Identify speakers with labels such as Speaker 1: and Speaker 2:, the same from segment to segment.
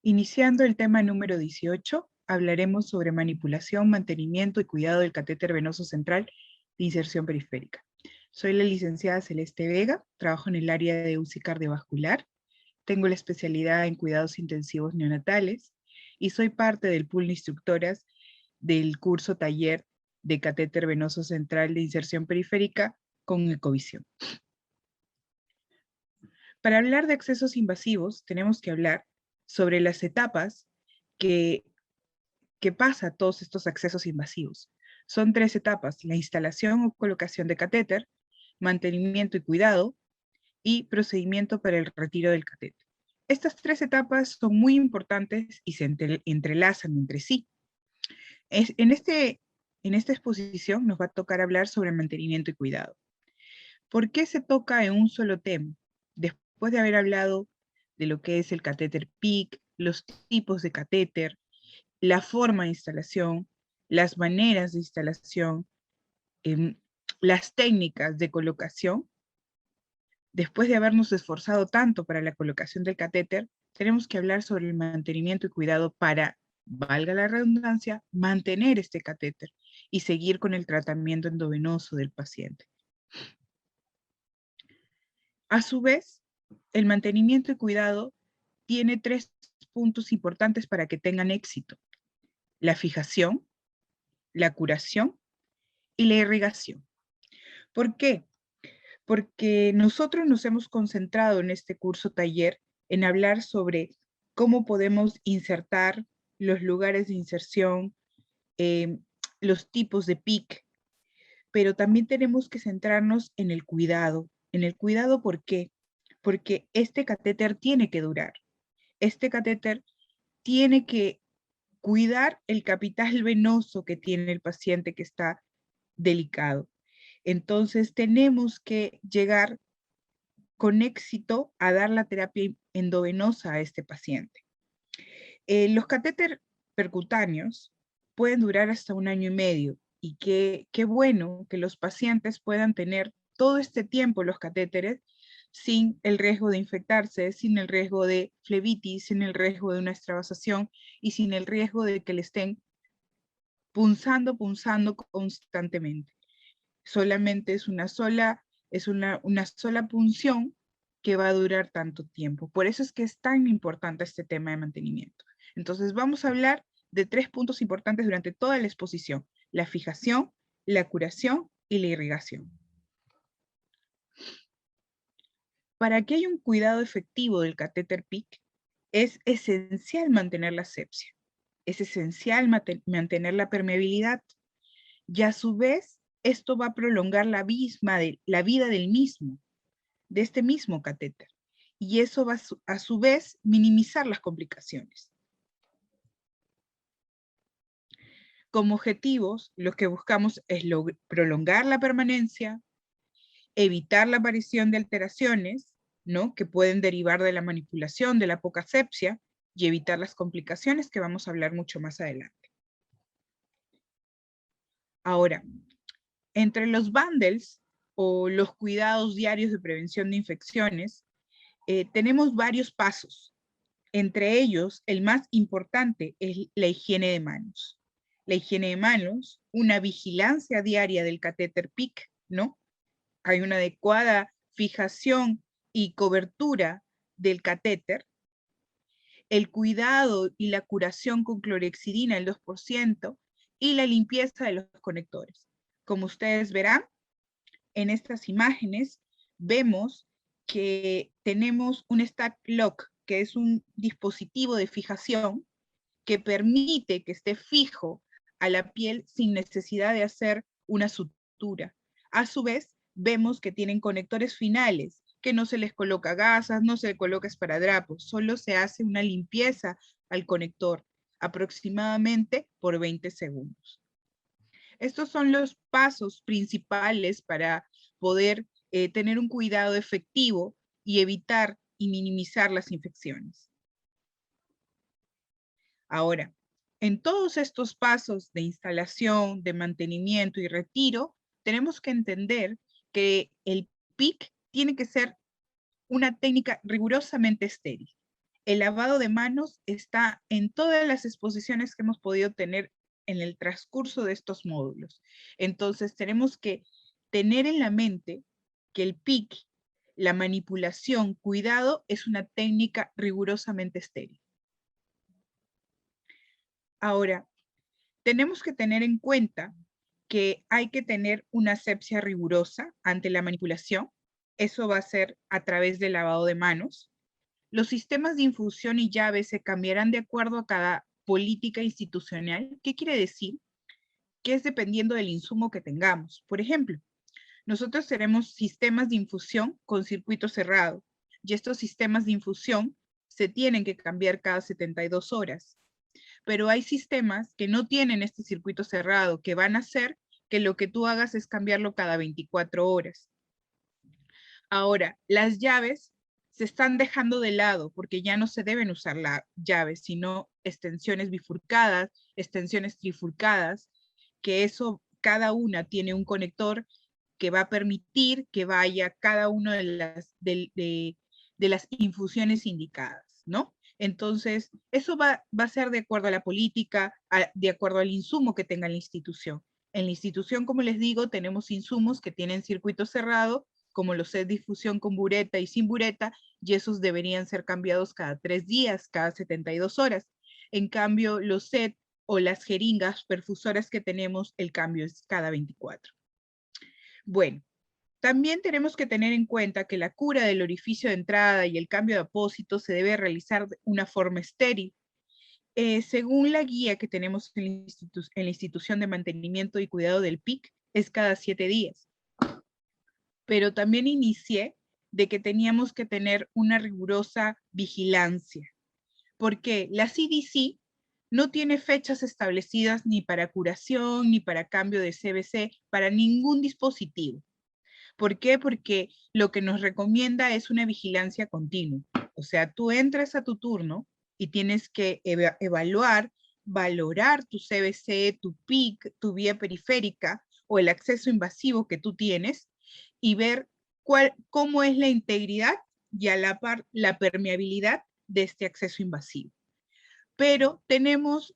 Speaker 1: Iniciando el tema número 18, hablaremos sobre manipulación, mantenimiento y cuidado del catéter venoso central de inserción periférica. Soy la licenciada Celeste Vega, trabajo en el área de UCI cardiovascular, tengo la especialidad en cuidados intensivos neonatales y soy parte del pool de instructoras del curso taller de catéter venoso central de inserción periférica con Ecovisión. Para hablar de accesos invasivos, tenemos que hablar sobre las etapas que pasa todos estos accesos invasivos. Son 3 etapas: la instalación o colocación de catéter, mantenimiento y cuidado, y procedimiento para el retiro del catéter. Estas 3 etapas son muy importantes y se entrelazan entre sí. En esta exposición nos va a tocar hablar sobre mantenimiento y cuidado. ¿Por qué se toca en un solo tema? Después de haber hablado de lo que es el catéter PIC, los tipos de catéter, la forma de instalación, las maneras de instalación, las técnicas de colocación. Después de habernos esforzado tanto para la colocación del catéter, tenemos que hablar sobre el mantenimiento y cuidado para, valga la redundancia, mantener este catéter y seguir con el tratamiento endovenoso del paciente. A su vez, el mantenimiento y cuidado tiene 3 puntos importantes para que tengan éxito: la fijación, la curación y la irrigación. ¿Por qué? Porque nosotros nos hemos concentrado en este curso taller en hablar sobre cómo podemos insertar, los lugares de inserción, los tipos de PIC, pero también tenemos que centrarnos en el cuidado. En el cuidado, ¿por qué? Porque este catéter tiene que durar. Este catéter tiene que cuidar el capital venoso que tiene el paciente que está delicado. Entonces tenemos que llegar con éxito a dar la terapia endovenosa a este paciente. Los catéter percutáneos pueden durar hasta 1 año y medio, y qué bueno que los pacientes puedan tener todo este tiempo los catéteres sin el riesgo de infectarse, sin el riesgo de flebitis, sin el riesgo de una extravasación y sin el riesgo de que le estén punzando constantemente. Solamente es una sola punción que va a durar tanto tiempo. Por eso es que es tan importante este tema de mantenimiento. Entonces vamos a hablar de 3 puntos importantes durante toda la exposición: la fijación, la curación y la irrigación. Para que haya un cuidado efectivo del catéter PIC, es esencial mantener la asepsia, es esencial mantener la permeabilidad, y a su vez esto va a prolongar la vida del mismo, de este mismo catéter, y eso va a su vez minimizar las complicaciones. Como objetivos, lo que buscamos es prolongar la permanencia, evitar la aparición de alteraciones, ¿no?, que pueden derivar de la manipulación, de la poca asepsia, y evitar las complicaciones, que vamos a hablar mucho más adelante. Ahora, entre los bundles o los cuidados diarios de prevención de infecciones, tenemos varios pasos. Entre ellos, el más importante es la higiene de manos. La higiene de manos, una vigilancia diaria del catéter PIC, ¿no? Hay una adecuada fijación y cobertura del catéter, el cuidado y la curación con clorhexidina, el 2%, y la limpieza de los conectores. Como ustedes verán, en estas imágenes vemos que tenemos un stack lock, que es un dispositivo de fijación que permite que esté fijo a la piel sin necesidad de hacer una sutura. A su vez, vemos que tienen conectores finales, que no se les coloca gasas, no se le coloca esparadrapos, solo se hace una limpieza al conector, aproximadamente por 20 segundos. Estos son los pasos principales para poder tener un cuidado efectivo y evitar y minimizar las infecciones. Ahora, en todos estos pasos de instalación, de mantenimiento y retiro, tenemos que entender que el PIC tiene que ser una técnica rigurosamente estéril. El lavado de manos está en todas las exposiciones que hemos podido tener en el transcurso de estos módulos. Entonces tenemos que tener en la mente que el PIC, la manipulación, cuidado, es una técnica rigurosamente estéril. Ahora, tenemos que tener en cuenta que hay que tener una asepsia rigurosa ante la manipulación. Eso va a ser a través del lavado de manos. Los sistemas de infusión y llaves se cambiarán de acuerdo a cada política institucional. ¿Qué quiere decir? Que es dependiendo del insumo que tengamos. Por ejemplo, nosotros tenemos sistemas de infusión con circuito cerrado y estos sistemas de infusión se tienen que cambiar cada 72 horas. Pero hay sistemas que no tienen este circuito cerrado, que van a hacer que lo que tú hagas es cambiarlo cada 24 horas. Ahora, las llaves se están dejando de lado porque ya no se deben usar las llaves, sino extensiones bifurcadas, extensiones trifurcadas, que eso, cada una tiene un conector que va a permitir que vaya cada una de las infusiones indicadas, ¿no? Entonces, eso va a ser de acuerdo a la política, de acuerdo al insumo que tenga la institución. En la institución, como les digo, tenemos insumos que tienen circuito cerrado, como los sets de difusión con bureta y sin bureta, y esos deberían ser cambiados cada 3 días, cada 72 horas. En cambio, los sets o las jeringas perfusoras que tenemos, el cambio es cada 24. Bueno, también tenemos que tener en cuenta que la cura del orificio de entrada y el cambio de apósito se debe realizar de una forma estéril. Según la guía que tenemos en la institución de mantenimiento y cuidado del PIC, es cada 7 días. Pero también inicié de que teníamos que tener una rigurosa vigilancia, porque la CDC no tiene fechas establecidas ni para curación, ni para cambio de CBC, para ningún dispositivo. ¿Por qué? Porque lo que nos recomienda es una vigilancia continua. O sea, tú entras a tu turno y tienes que evaluar, valorar tu CBC, tu PIC, tu vía periférica o el acceso invasivo que tú tienes y ver cómo es la integridad y a la par la permeabilidad de este acceso invasivo. Pero tenemos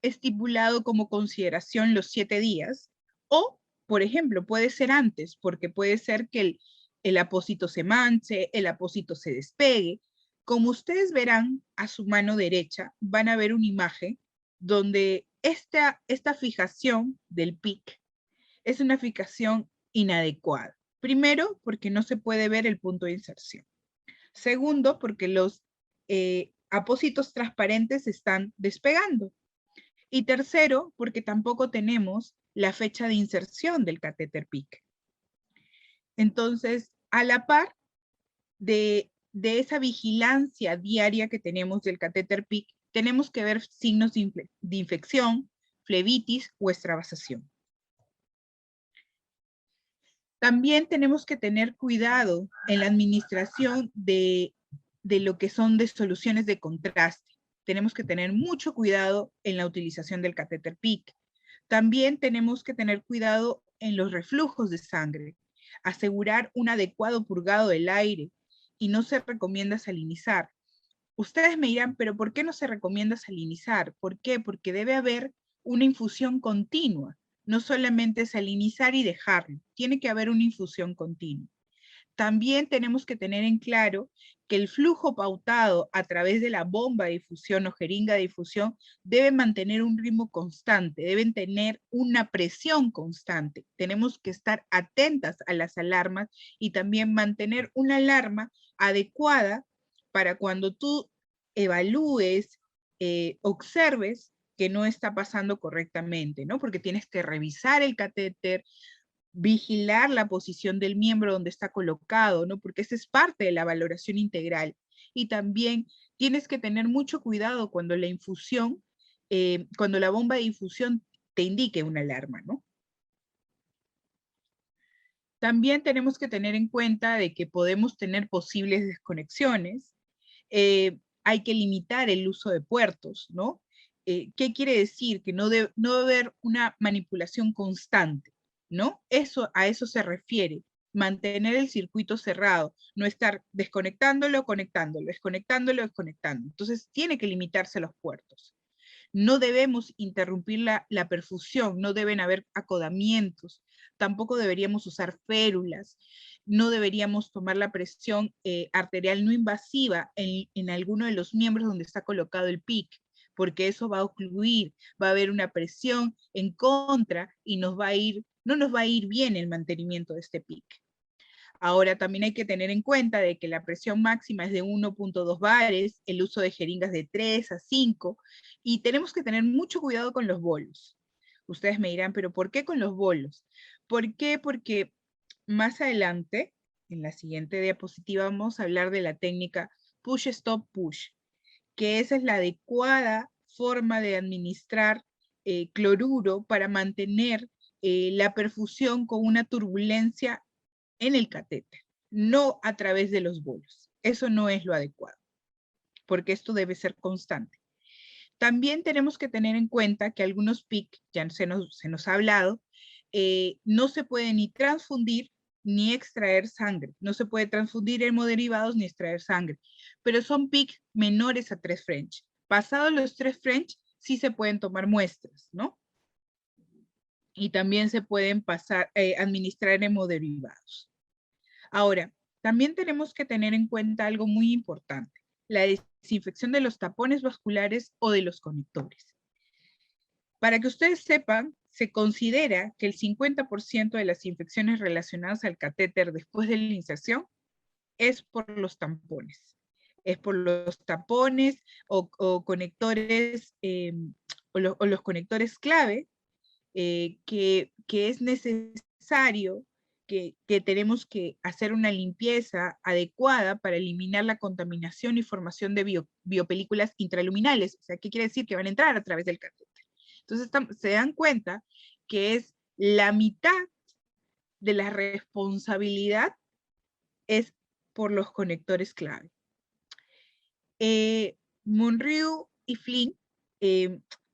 Speaker 1: estipulado como consideración los 7 días o, por ejemplo, puede ser antes, porque puede ser que el apósito se manche, el apósito se despegue. Como ustedes verán a su mano derecha, van a ver una imagen donde esta fijación del PIC es una fijación inadecuada. Primero, porque no se puede ver el punto de inserción. Segundo, porque los apósitos transparentes están despegando. Y tercero, porque tampoco tenemos la fecha de inserción del catéter PIC. Entonces, a la par de esa vigilancia diaria que tenemos del catéter PIC, tenemos que ver signos de infección, flebitis o extravasación. También tenemos que tener cuidado en la administración de lo que son de soluciones de contraste. Tenemos que tener mucho cuidado en la utilización del catéter PIC. También tenemos que tener cuidado en los reflujos de sangre, asegurar un adecuado purgado del aire y no se recomienda salinizar. Ustedes me dirán, pero ¿por qué no se recomienda salinizar? ¿Por qué? Porque debe haber una infusión continua, no solamente salinizar y dejarlo, tiene que haber una infusión continua. También tenemos que tener en claro que el flujo pautado a través de la bomba de difusión o jeringa de difusión debe mantener un ritmo constante, deben tener una presión constante. Tenemos que estar atentas a las alarmas y también mantener una alarma adecuada para cuando tú evalúes, observes que no está pasando correctamente, ¿no? Porque tienes que revisar el catéter, vigilar la posición del miembro donde está colocado, ¿no? Porque esa es parte de la valoración integral. Y también tienes que tener mucho cuidado cuando la infusión, cuando la bomba de infusión te indique una alarma, ¿no? También tenemos que tener en cuenta de que podemos tener posibles desconexiones. Hay que limitar el uso de puertos, ¿no? ¿Qué quiere decir? Que no debe haber una manipulación constante, ¿no? A eso se refiere. mantener el circuito cerrado, no estar desconectándolo, conectándolo, desconectándolo, desconectando. Entonces tiene que limitarse los puertos. No debemos interrumpir la perfusión, no deben haber acodamientos, tampoco deberíamos usar férulas, no deberíamos tomar la presión arterial no invasiva en alguno de los miembros donde está colocado el PIC, porque eso va a ocluir, va a haber una presión en contra y no nos va a ir bien el mantenimiento de este PIC. Ahora también hay que tener en cuenta de que la presión máxima es de 1.2 bares, el uso de jeringas de 3 a 5, y tenemos que tener mucho cuidado con los bolos. Ustedes me dirán, ¿pero por qué con los bolos? ¿Por qué? Porque más adelante, en la siguiente diapositiva, vamos a hablar de la técnica push, stop, push, que esa es la adecuada forma de administrar cloruro para mantener la perfusión con una turbulencia en el catéter, no a través de los bolos. Eso no es lo adecuado, porque esto debe ser constante. También tenemos que tener en cuenta que algunos PIC, ya se nos ha hablado, no se puede ni transfundir ni extraer sangre. No se puede transfundir hemoderivados ni extraer sangre, pero son PIC menores a 3 French. Pasados los 3 French, sí se pueden tomar muestras, ¿no? Y también se pueden administrar hemoderivados. Ahora, también tenemos que tener en cuenta algo muy importante, la desinfección de los tapones vasculares o de los conectores. Para que ustedes sepan, se considera que el 50% de las infecciones relacionadas al catéter después de la inserción es por los tampones. Es por los tapones o conectores, o los conectores clave que es necesario que tenemos que hacer una limpieza adecuada para eliminar la contaminación y formación de biopelículas intraluminales. O sea, ¿qué quiere decir? Que van a entrar a través del catéter. Entonces, se dan cuenta que es la mitad de la responsabilidad es por los conectores clave. Monriu y Flynn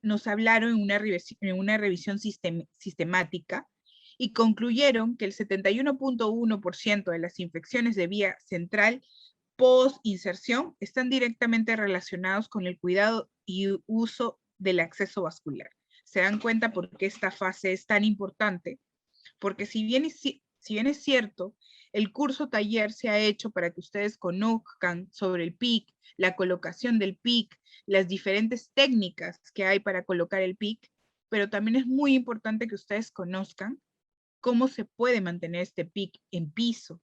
Speaker 1: nos hablaron en una revisión sistemática y concluyeron que el 71.1% de las infecciones de vía central post-inserción están directamente relacionados con el cuidado y uso del acceso vascular. ¿Se dan cuenta por qué esta fase es tan importante? Porque si bien es cierto, el curso taller se ha hecho para que ustedes conozcan sobre el PIC, la colocación del PIC, las diferentes técnicas que hay para colocar el PIC, pero también es muy importante que ustedes conozcan cómo se puede mantener este PIC en piso,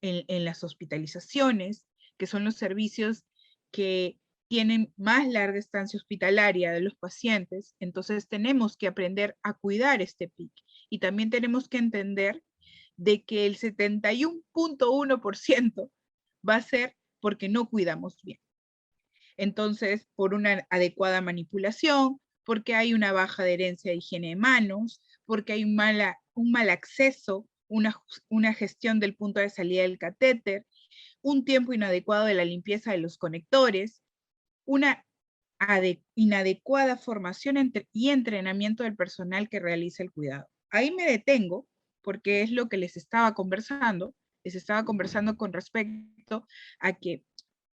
Speaker 1: en las hospitalizaciones, que son los servicios que tienen más larga estancia hospitalaria de los pacientes. Entonces tenemos que aprender a cuidar este PIC. Y también tenemos que entender de que el 71.1% va a ser porque no cuidamos bien. Entonces, por una adecuada manipulación, porque hay una baja adherencia de higiene de manos, porque hay un mal acceso, una gestión del punto de salida del catéter, un tiempo inadecuado de la limpieza de los conectores, una inadecuada formación y entrenamiento del personal que realiza el cuidado. Ahí me detengo porque es lo que les estaba conversando con respecto a que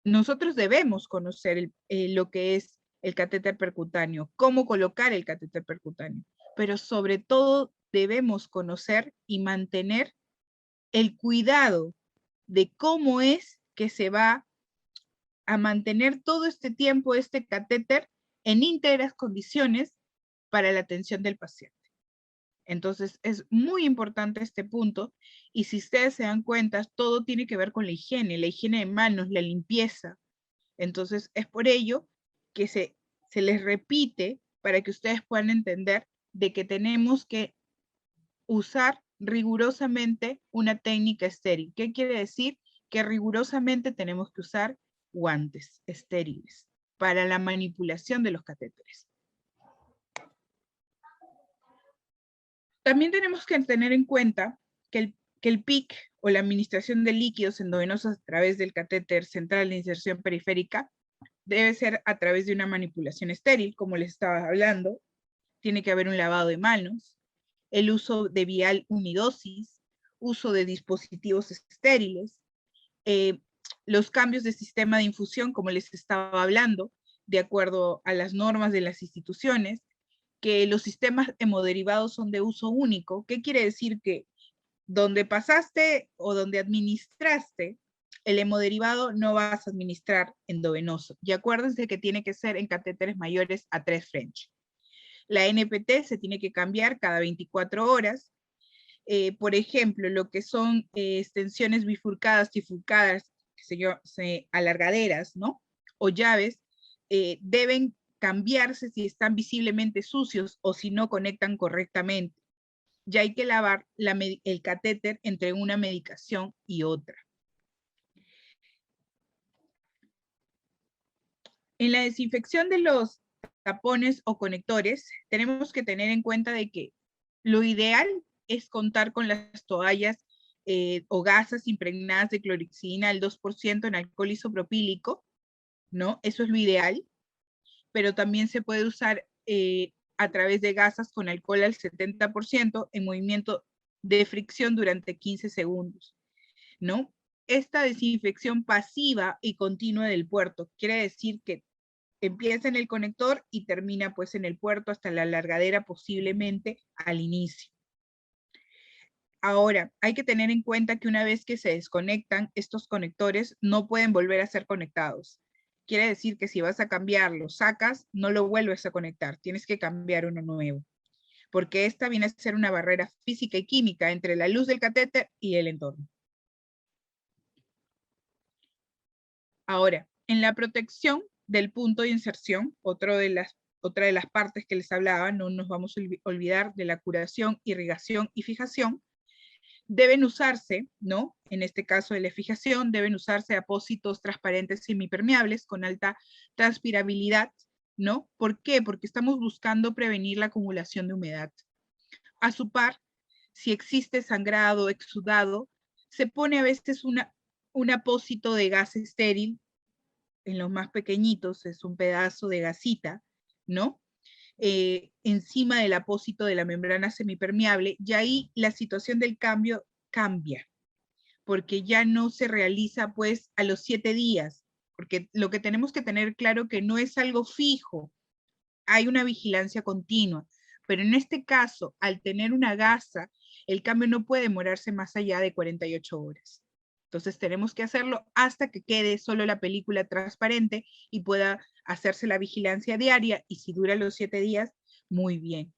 Speaker 1: nosotros debemos conocer lo que es el catéter percutáneo, cómo colocar el catéter percutáneo, pero sobre todo debemos conocer y mantener el cuidado de cómo es que se va a mantener todo este tiempo este catéter en íntegras condiciones para la atención del paciente. Entonces, es muy importante este punto, y si ustedes se dan cuenta, todo tiene que ver con la higiene de manos, la limpieza. Entonces, es por ello que se les repite para que ustedes puedan entender de que tenemos que usar rigurosamente una técnica estéril. ¿Qué quiere decir? Que rigurosamente tenemos que usar guantes estériles para la manipulación de los catéteres. También tenemos que tener en cuenta que el PIC o la administración de líquidos endovenosos a través del catéter central de inserción periférica debe ser a través de una manipulación estéril, como les estaba hablando. Tiene que haber un lavado de manos, el uso de vial unidosis, uso de dispositivos estériles, los cambios de sistema de infusión, como les estaba hablando, de acuerdo a las normas de las instituciones, que los sistemas hemoderivados son de uso único. ¿Qué quiere decir? Que donde pasaste o donde administraste el hemodiderivado no vas a administrar endovenoso. Y acuérdense que tiene que ser en catéteres mayores a 3 French. La NPT se tiene que cambiar cada 24 horas. Por ejemplo, lo que son extensiones bifurcadas, trifurcadas, alargaderas, ¿no? O llaves, deben cambiarse si están visiblemente sucios o si no conectan correctamente. Ya hay que lavar el catéter entre una medicación y otra. En la desinfección de los tapones o conectores, tenemos que tener en cuenta de que lo ideal es contar con las toallas o gasas impregnadas de clorexidina al 2% en alcohol isopropílico, ¿no? Eso es lo ideal, pero también se puede usar a través de gasas con alcohol al 70% en movimiento de fricción durante 15 segundos, ¿no? Esta desinfección pasiva y continua del puerto quiere decir que empieza en el conector y termina pues en el puerto hasta la largadera, posiblemente al inicio. Ahora, hay que tener en cuenta que una vez que se desconectan, estos conectores no pueden volver a ser conectados. Quiere decir que si vas a cambiarlo, sacas, no lo vuelves a conectar, tienes que cambiar uno nuevo, porque esta viene a ser una barrera física y química entre la luz del catéter y el entorno. Ahora, en la protección del punto de inserción, otra de las partes que les hablaba, no nos vamos a olvidar de la curación, irrigación y fijación, deben usarse, ¿no? En este caso de la fijación, deben usarse apósitos transparentes semipermeables con alta transpirabilidad, ¿no? ¿Por qué? Porque estamos buscando prevenir la acumulación de humedad. A su par, si existe sangrado, exudado, se pone a veces un apósito de gas estéril, en los más pequeñitos es un pedazo de gasita, ¿no? Encima del apósito de la membrana semipermeable, y ahí la situación del cambio cambia, porque ya no se realiza pues a los 7 días, porque lo que tenemos que tener claro que no es algo fijo, hay una vigilancia continua, pero en este caso, al tener una gasa, el cambio no puede demorarse más allá de 48 horas. Entonces tenemos que hacerlo hasta que quede solo la película transparente y pueda hacerse la vigilancia diaria, y si dura los 7 días, muy bien.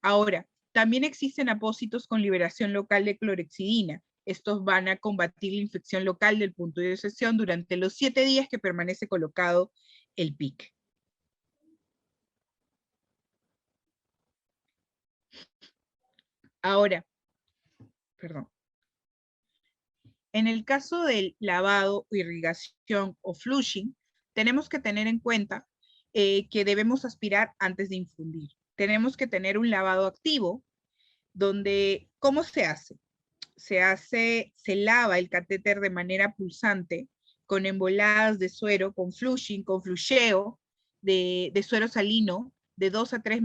Speaker 1: Ahora, también existen apósitos con liberación local de clorexidina. Estos van a combatir la infección local del punto de sesión durante los 7 días que permanece colocado el PIC. Ahora, perdón. En el caso del lavado, irrigación o flushing, tenemos que tener en cuenta que debemos aspirar antes de infundir. Tenemos que tener un lavado activo, donde, ¿cómo se hace? Se lava el catéter de manera pulsante, con emboladas de suero, con flushing, con flusheo de suero salino, de 2 a 3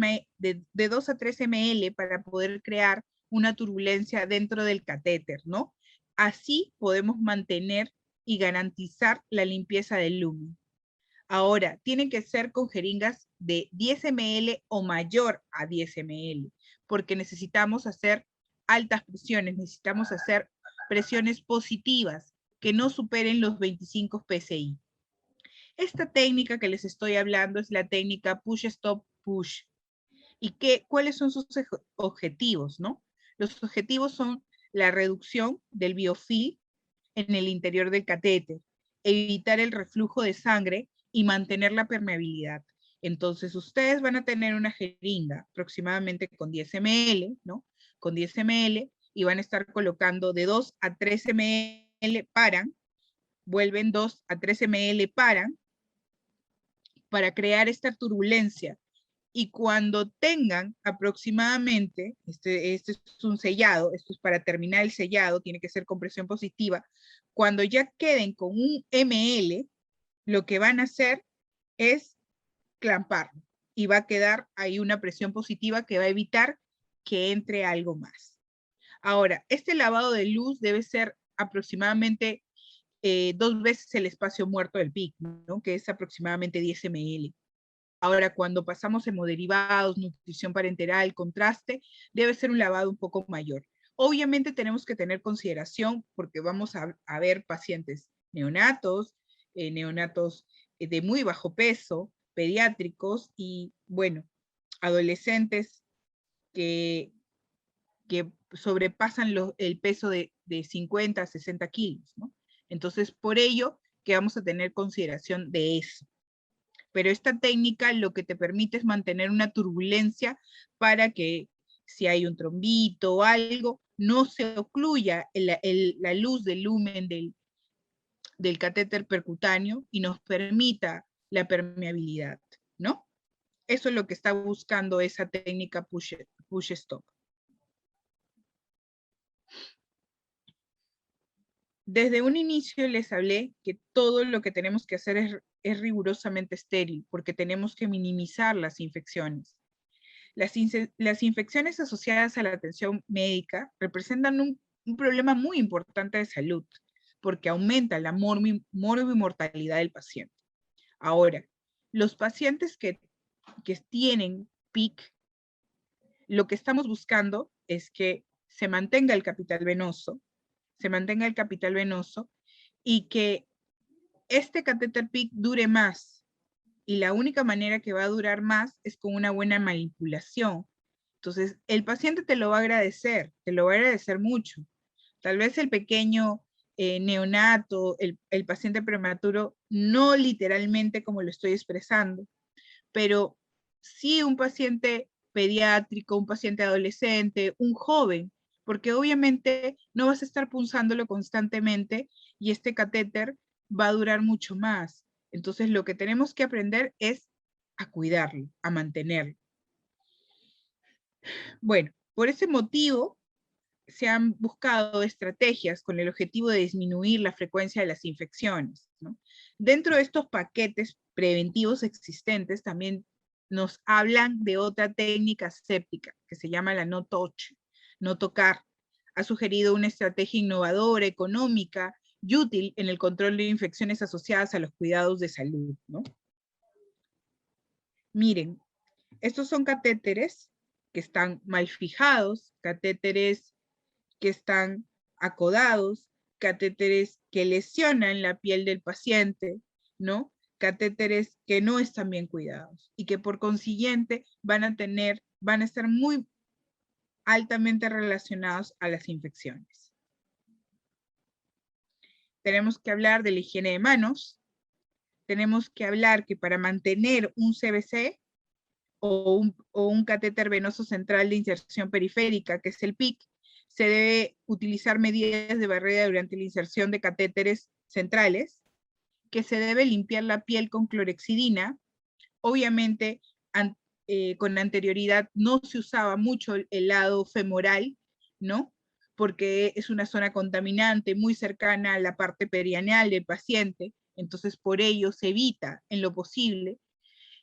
Speaker 1: ml para poder crear una turbulencia dentro del catéter, ¿no? Así podemos mantener y garantizar la limpieza del lumen. Ahora, tienen que ser con jeringas de 10 ml o mayor a 10 ml, porque necesitamos hacer altas presiones, necesitamos hacer presiones positivas que no superen los 25 psi. Esta técnica que les estoy hablando es la técnica push, stop, push. ¿Y cuáles son sus objetivos, no? Los objetivos son la reducción del biofilm en el interior del catéter, evitar el reflujo de sangre y mantener la permeabilidad. Entonces, ustedes van a tener una jeringa aproximadamente con 10 ml, ¿no? Con 10 ml, y van a estar colocando de 2 a 3 ml, paran, vuelven 2 a 3 ml, paran, para crear esta turbulencia. Y cuando tengan aproximadamente, este es un sellado, esto es para terminar el sellado, tiene que ser con presión positiva, cuando ya queden con un ml, lo que van a hacer es clamparlo, y va a quedar ahí una presión positiva que va a evitar que entre algo más. Ahora, este lavado de luz debe ser aproximadamente 2 veces el espacio muerto del PIC, ¿no? Que es aproximadamente 10 ml. Ahora, cuando pasamos hemoderivados, nutrición parenteral, contraste, debe ser un lavado un poco mayor. Obviamente tenemos que tener consideración porque vamos a ver pacientes neonatos, neonatos de muy bajo peso, pediátricos y, bueno, adolescentes que sobrepasan el peso de 50 a 60 kilos, ¿no? Entonces, por ello que vamos a tener consideración de eso. Pero esta técnica lo que te permite es mantener una turbulencia para que si hay un trombito o algo, no se ocluya la luz del lumen del catéter percutáneo y nos permita la permeabilidad, ¿no? Eso es lo que está buscando esa técnica push stop. Desde un inicio les hablé que todo lo que tenemos que hacer es rigurosamente estéril, porque tenemos que minimizar las infecciones. Las infecciones asociadas a la atención médica representan un problema muy importante de salud, porque aumenta la morbimortalidad del paciente. Ahora, los pacientes que tienen PIC, lo que estamos buscando es que se mantenga el capital venoso, y que este catéter PIC dure más. Y la única manera que va a durar más es con una buena manipulación. Entonces, el paciente te lo va a agradecer mucho. Tal vez el pequeño neonato, el paciente prematuro, no literalmente como lo estoy expresando, pero sí un paciente pediátrico, un paciente adolescente, un joven, porque obviamente no vas a estar punzándolo constantemente y este catéter va a durar mucho más. Entonces lo que tenemos que aprender es a cuidarlo, a mantenerlo. Bueno, por ese motivo se han buscado estrategias con el objetivo de disminuir la frecuencia de las infecciones, ¿no? Dentro de estos paquetes preventivos existentes también nos hablan de otra técnica séptica que se llama la no touch, no tocar. Ha sugerido una estrategia innovadora, económica y útil en el control de infecciones asociadas a los cuidados de salud, ¿no? Miren, estos son catéteres que están mal fijados, catéteres que están acodados, catéteres que lesionan la piel del paciente, ¿no? Catéteres que no están bien cuidados y que por consiguiente van a estar muy altamente relacionados a las infecciones. Tenemos que hablar de la higiene de manos, tenemos que hablar que para mantener un CVC o un catéter venoso central de inserción periférica, que es el PIC, se debe utilizar medidas de barrera durante la inserción de catéteres centrales, que se debe limpiar la piel con clorexidina. Obviamente, con anterioridad no se usaba mucho el lado femoral, ¿no? Porque es una zona contaminante muy cercana a la parte perianeal del paciente, entonces por ello se evita en lo posible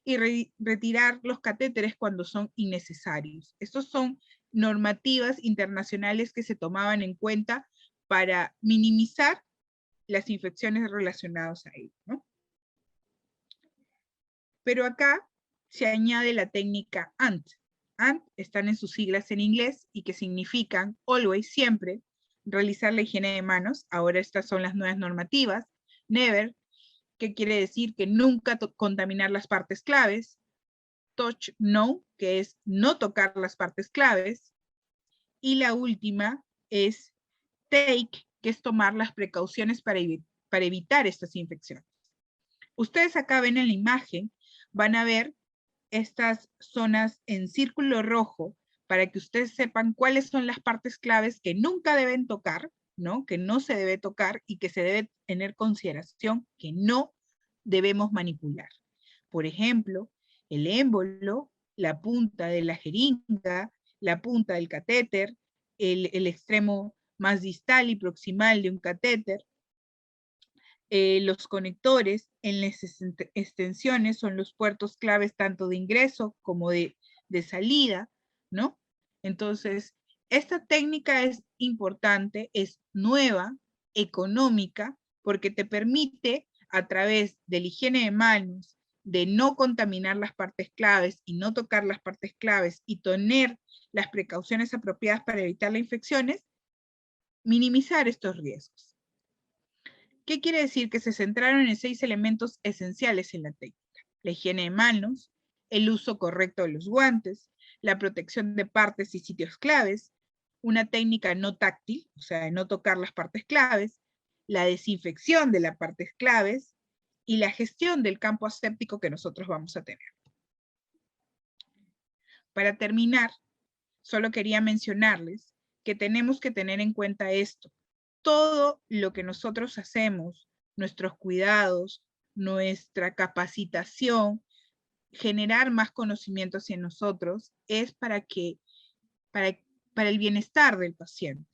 Speaker 1: y retirar los catéteres cuando son innecesarios. Estos son normativas internacionales que se tomaban en cuenta para minimizar las infecciones relacionadas a ello, ¿no? Pero acá se añade la técnica ANT. ANT están en sus siglas en inglés y que significan always, siempre, realizar la higiene de manos. Ahora estas son las nuevas normativas. Never, que quiere decir que nunca contaminar las partes claves. Touch no, que es no tocar las partes claves. Y la última es take, que es tomar las precauciones para evitar estas infecciones. Ustedes acá ven en la imagen, van a ver estas zonas en círculo rojo para que ustedes sepan cuáles son las partes claves que nunca deben tocar, ¿no? Que no se debe tocar y que se debe tener consideración que no debemos manipular. Por ejemplo, el émbolo, la punta de la jeringa, la punta del catéter, el extremo más distal y proximal de un catéter, los conectores en las extensiones son los puertos claves tanto de ingreso como de salida, ¿no? Entonces, Esta técnica es importante, es nueva, económica, porque te permite, a través de la higiene de manos, de no contaminar las partes claves y no tocar las partes claves y tener las precauciones apropiadas para evitar las infecciones, minimizar estos riesgos. ¿Qué quiere decir? Que se centraron en 6 elementos esenciales en la técnica: la higiene de manos, el uso correcto de los guantes, la protección de partes y sitios claves, una técnica no táctil, o sea, de no tocar las partes claves, la desinfección de las partes claves y la gestión del campo aséptico que nosotros vamos a tener. Para terminar, solo quería mencionarles que tenemos que tener en cuenta esto. Todo lo que nosotros hacemos, nuestros cuidados, nuestra capacitación, generar más conocimientos en nosotros, es para el bienestar del paciente.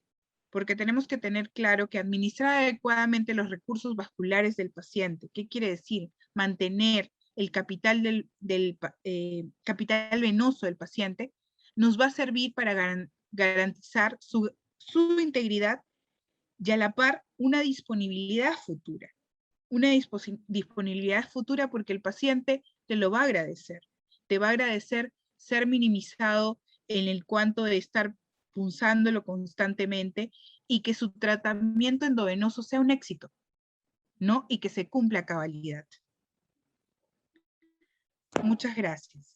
Speaker 1: Porque tenemos que tener claro que administrar adecuadamente los recursos vasculares del paciente, ¿qué quiere decir? Mantener el capital capital venoso del paciente, nos va a servir para garantizar su integridad y a la par una disponibilidad futura. Una disponibilidad futura porque el paciente te lo va a agradecer. Te va a agradecer ser minimizado en el cuanto de estar punzándolo constantemente y que su tratamiento endovenoso sea un éxito, ¿no? Y que se cumpla a cabalidad. Muchas gracias.